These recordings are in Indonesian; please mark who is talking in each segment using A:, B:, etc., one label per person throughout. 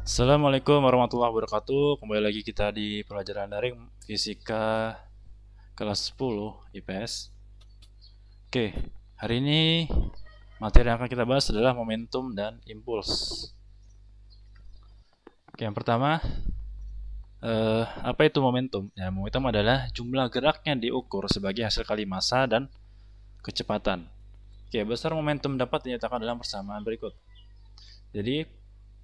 A: Assalamualaikum warahmatullahi wabarakatuh. Kembali lagi kita di pelajaran daring Fisika kelas 10 IPS. Oke, hari ini materi yang akan kita bahas adalah momentum dan impuls. Oke, yang pertama, apa itu momentum? Ya, momentum adalah jumlah gerak yang diukur sebagai hasil kali massa dan kecepatan. Oke, besar momentum dapat dinyatakan dalam persamaan berikut. Jadi,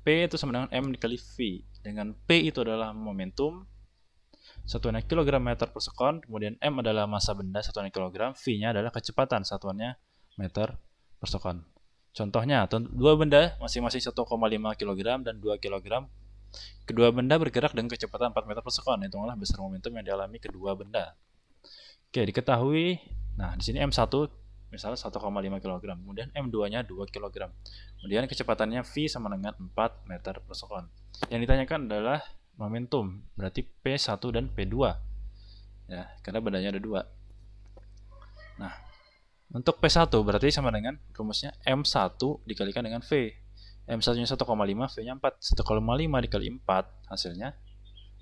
A: P itu sama dengan M dikali V. Dengan P itu adalah momentum, satuannya kilogram meter per sekon, kemudian M adalah massa benda, satuannya kilogram, V-nya adalah kecepatan, satuannya meter per sekon. Contohnya, dua benda masing-masing 1,5 kg dan 2 kg. Kedua benda bergerak dengan kecepatan 4 meter per sekon. Hitunglah besar momentum yang dialami kedua benda. Oke, diketahui, nah di sini M1 misalnya 1,5 kg, kemudian M2-nya 2 kg. Kemudian kecepatannya V sama dengan 4 meter per sekon. Yang ditanyakan adalah momentum, berarti P1 dan P2. Ya, karena bendanya ada 2. Nah, untuk P1 berarti sama dengan rumusnya M1 dikalikan dengan V. M1-nya 1,5, V-nya 4. 1,5 dikali 4 hasilnya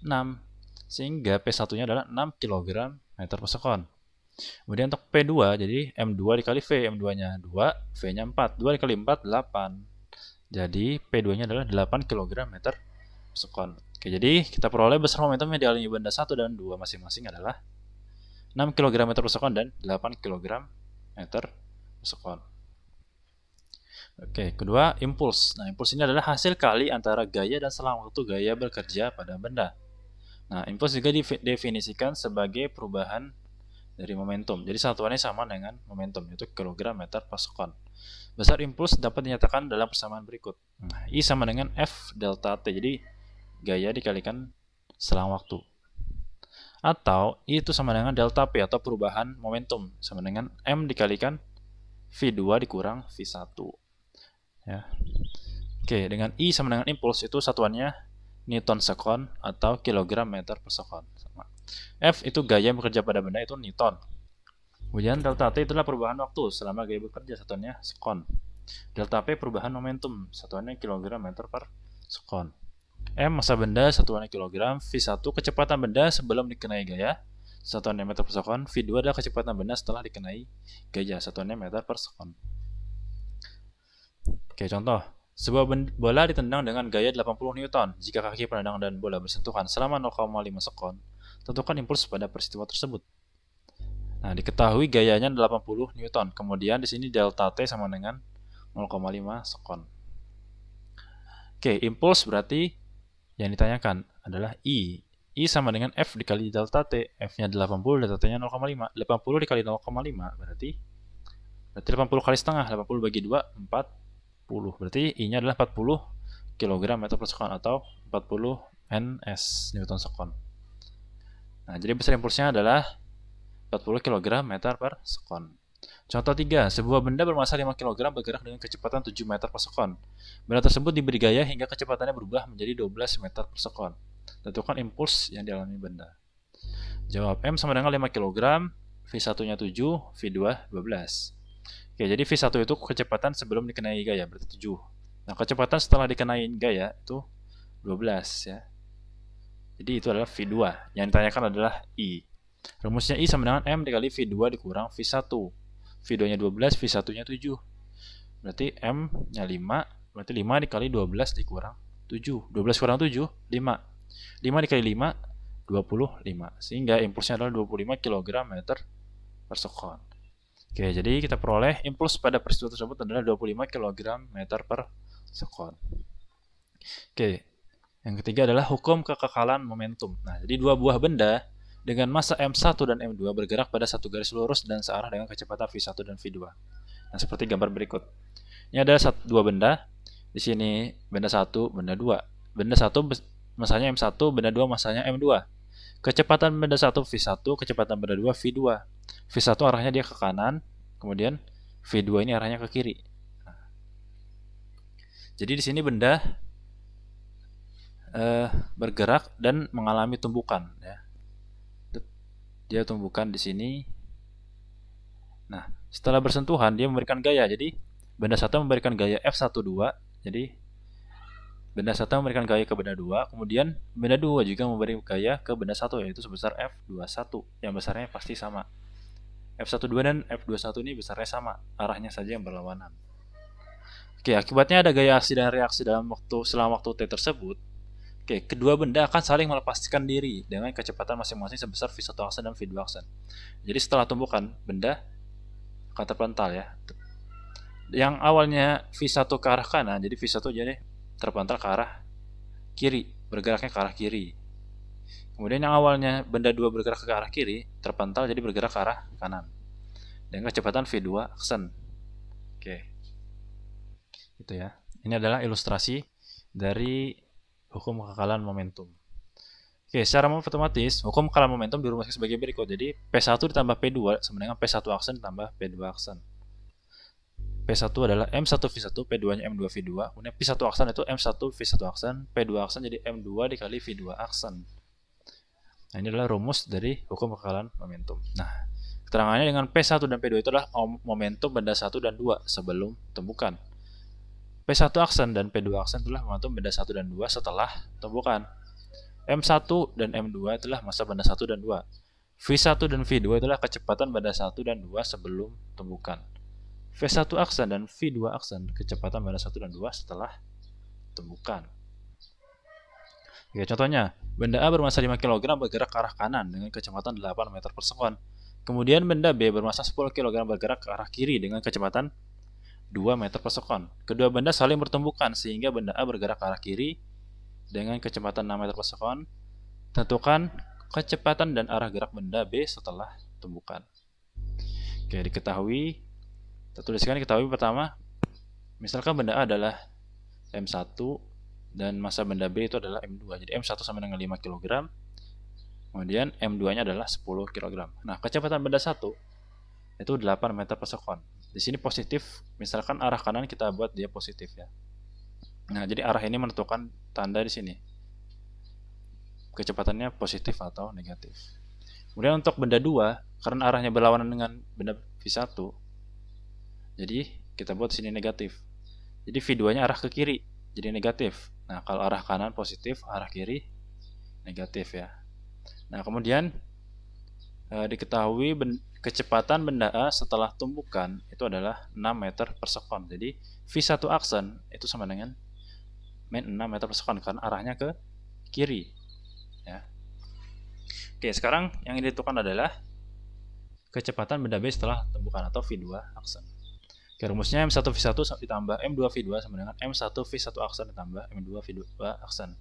A: 6. Sehingga P1-nya adalah 6 kg meter per sekon. Kemudian untuk P2, jadi M2 dikali V, M2-nya 2, V-nya 4. 2 dikali 4, 8. Jadi P2-nya adalah 8 kg meter per sekon. Oke, jadi kita peroleh besar momentum yang dialami benda 1 dan 2 masing-masing adalah 6 kg meter per sekon dan 8 kg meter per sekon. Oke, kedua, impuls. Nah, impuls ini adalah hasil kali antara gaya dan selang waktu gaya bekerja pada benda. Nah, impuls juga didefinisikan sebagai perubahan dari momentum. Jadi satuannya sama dengan momentum, yaitu kilogram meter per sekon. Besar impuls dapat dinyatakan dalam persamaan berikut. Nah, I sama dengan F delta T. Jadi gaya dikalikan selang waktu. Atau I itu sama dengan delta P atau perubahan momentum, sama dengan M dikalikan V2 dikurang V1. Ya. Oke, dengan I sama dengan impuls itu satuannya Newton sekon atau kilogram meter per sekon. F itu gaya yang bekerja pada benda, itu Newton. Kemudian delta T itulah perubahan waktu selama gaya bekerja, satuannya sekon. Delta P perubahan momentum, satuannya kilogram meter per sekon. M massa benda, satuannya kilogram. V1 kecepatan benda sebelum dikenai gaya, satuannya meter per sekon. V2 adalah kecepatan benda setelah dikenai gaya, satuannya meter per sekon. Oke, contoh. Sebuah bola ditendang dengan gaya 80 Newton. Jika kaki penendang dan bola bersentuhan selama 0,5 sekon, tentukan impuls pada peristiwa tersebut. Nah, diketahui gayanya 80 Newton. Kemudian di sini delta T sama dengan 0,5 sekon. Oke, impuls berarti yang ditanyakan adalah I. I sama dengan F dikali delta T. F-nya 80, delta T-nya 0,5. 80 dikali 0,5 berarti 80 kali setengah. 80 bagi 2, 40. Berarti I-nya adalah 40 kg meter per sekon atau 40 Ns, Newton sekon. Nah, jadi besar impulsnya adalah 40 kg meter per sekon. Contoh 3, sebuah benda bermassa 5 kg bergerak dengan kecepatan 7 meter per sekon. Benda tersebut diberi gaya hingga kecepatannya berubah menjadi 12 meter per sekon. Tentukan impuls yang dialami benda. Jawab, M sama dengan 5 kg, V1-nya 7, V2 12. Oke, jadi V1 itu kecepatan sebelum dikenai gaya, berarti 7. Nah, kecepatan setelah dikenai gaya itu 12 ya. Jadi itu adalah V2. Yang ditanyakan adalah I. Rumusnya I sama dengan M dikali V2 dikurang V1. V2-nya 12, V1-nya 7. Berarti M-nya 5, berarti 5 dikali 12 dikurang 7. 12 kurang 7, 5. 5 dikali 5, 25. Sehingga impulsnya adalah 25 kg meter per sekon. Oke, jadi kita peroleh impuls pada peristiwa tersebut adalah 25 kg meter per sekon. Oke, yang ketiga adalah hukum kekekalan momentum. Nah, jadi dua buah benda dengan massa M1 dan M2 bergerak pada satu garis lurus dan searah dengan kecepatan V1 dan V2. Nah, seperti gambar berikut. Ini ada dua benda. Di sini benda 1, benda 2. Benda 1 massanya M1, benda 2 massanya M2. Kecepatan benda 1 V1, kecepatan benda 2 V2. V1 arahnya dia ke kanan, kemudian V2 ini arahnya ke kiri. Nah, jadi di sini benda bergerak dan mengalami tumbukan ya. Dia tumbukan di sini. Nah, setelah bersentuhan dia memberikan gaya. Jadi benda 1 memberikan gaya F12. Jadi benda 1 memberikan gaya ke benda 2, kemudian benda 2 juga memberi gaya ke benda 1, yaitu sebesar F21, yang besarnya pasti sama. F12 dan F21 ini besarnya sama, arahnya saja yang berlawanan. Oke, akibatnya ada gaya aksi dan reaksi selama waktu T tersebut. Oke, kedua benda akan saling melepaskan diri dengan kecepatan masing-masing sebesar V1 aksen dan V2 aksen. Jadi setelah tumbukan, benda akan terpental ya. Yang awalnya V1 ke arah kanan, jadi V1 jadi terpental ke arah kiri, bergeraknya ke arah kiri. Kemudian yang awalnya benda 2 bergerak ke arah kiri, terpental jadi bergerak ke arah kanan. Dengan kecepatan V2 aksen. Oke. Itu ya. Ini adalah ilustrasi dari hukum kekekalan momentum. Oke, secara matematis, hukum kekekalan momentum dirumuskan sebagai berikut. Jadi, P1 ditambah P2 sama dengan P1 aksen ditambah P2 aksen. P1 adalah M1V1, P2-nya M2V2. Kemudian P1 aksen itu M1V1 aksen, P2 aksen jadi M2 dikali V2 aksen. Nah, ini adalah rumus dari hukum kekekalan momentum. Nah, keterangannya dengan P1 dan P2 itu adalah momentum benda 1 dan 2 sebelum tumbukan. P1 aksen dan P2 aksen itulah momentum benda 1 dan 2 setelah tumbukan. M1 dan M2 itulah massa benda 1 dan 2. V1 dan V2 itulah kecepatan benda 1 dan 2 sebelum tumbukan. V1 aksen dan V2 aksen kecepatan benda 1 dan 2 setelah tumbukan. Oke, contohnya, benda A bermassa 5 kg bergerak ke arah kanan dengan kecepatan 8 meter per sekon. Kemudian benda B bermassa 10 kg bergerak ke arah kiri dengan kecepatan 2 meter per sekon. Kedua benda saling bertumbukan sehingga benda A bergerak ke arah kiri dengan kecepatan 6 meter per sekon. Tentukan kecepatan dan arah gerak benda B setelah tumbukan. Oke, diketahui. Kita tuliskan diketahui pertama. Misalkan benda A adalah M1 dan massa benda B itu adalah M2. Jadi M1 sama dengan 5 kg. Kemudian M2-nya adalah 10 kg. Nah, kecepatan benda 1 itu 8 meter per sekon. Di sini positif, misalkan arah kanan kita buat dia positif ya. Nah, jadi arah ini menentukan tanda di sini. Kecepatannya positif atau negatif. Kemudian untuk benda 2, karena arahnya berlawanan dengan benda V1, jadi kita buat di sini negatif. Jadi V2-nya arah ke kiri, jadi negatif. Nah, kalau arah kanan positif, arah kiri negatif ya. Nah, kemudian diketahui kecepatan benda A setelah tumbukan itu adalah 6 meter per sekon. Jadi V1 aksen itu sama dengan min 6 meter per sekon karena arahnya ke kiri. Ya. Oke, sekarang yang ditentukan adalah kecepatan benda B setelah tumbukan atau V2 aksen. Oke, rumusnya M1V1 ditambah M2V2 sama dengan M1V1 aksen ditambah M2V2 aksen.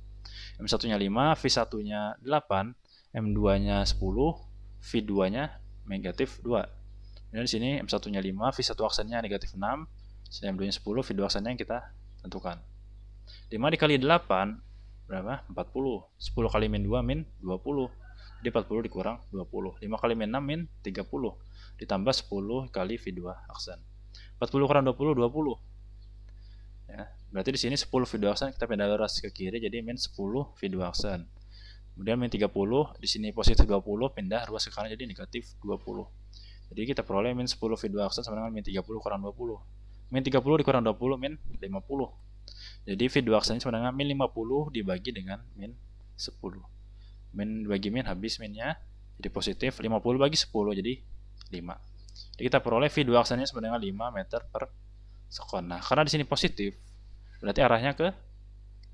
A: M1-nya 5, V1-nya 8, M2-nya 10, V2-nya negatif 2. Dan di sini M1-nya 5, V1 aksennya negatif 6, M2-nya 10, V2 aksennya yang kita tentukan. 5 dikali 8 berapa? 40. 10 kali min 2 min 20. Jadi 40 dikurang 20. 5 kali min 6 min 30. Ditambah 10 kali V2 aksen. 40 kurang 20, 20. Ya, berarti di sini 10 V2 aksen kita pindah garis ke kiri jadi min 10 V2 aksen. Kemudian min 30, di sini positif 20, pindah ruas ke kanan jadi negatif 20. Jadi kita peroleh min 10 V2 aksen sama dengan min 30 kurang 20. Min 30 dikurang 20, min 50. Jadi V2 aksennya sama dengan min 50 dibagi dengan min 10. Min bagi min habis minnya, jadi positif 50 bagi 10 jadi 5. Jadi kita peroleh V2 aksennya sama dengan 5 meter per sekon. Nah, karena di sini positif, berarti arahnya ke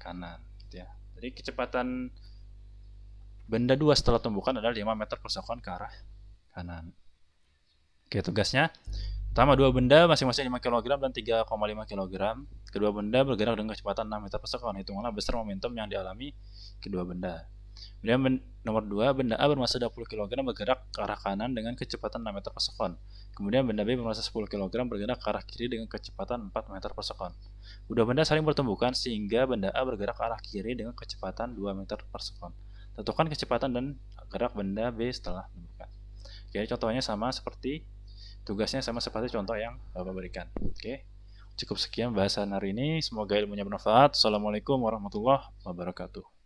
A: kanan. Gitu ya. Jadi kecepatan benda 2 setelah tumbukan adalah 5 meter per sekon ke arah kanan. Oke, tugasnya. Pertama, dua benda masing-masing 5 kg dan 3,5 kg. Kedua benda bergerak dengan kecepatan 6 meter per sekon. Hitunglah besar momentum yang dialami kedua benda. Kemudian nomor 2, benda A bermassa 20 kg bergerak ke arah kanan dengan kecepatan 6 meter per sekon. Kemudian benda B bermassa 10 kg bergerak ke arah kiri dengan kecepatan 4 meter per sekon. Kedua benda saling bertumbukan sehingga benda A bergerak ke arah kiri dengan kecepatan 2 meter per sekon. Tentukan kecepatan dan gerak benda B setelah tumbukan. Jadi contohnya sama seperti tugasnya sama seperti contoh yang Bapak berikan. Oke. Cukup sekian bahasan hari ini. Semoga ilmunya bermanfaat. Assalamualaikum warahmatullahi wabarakatuh.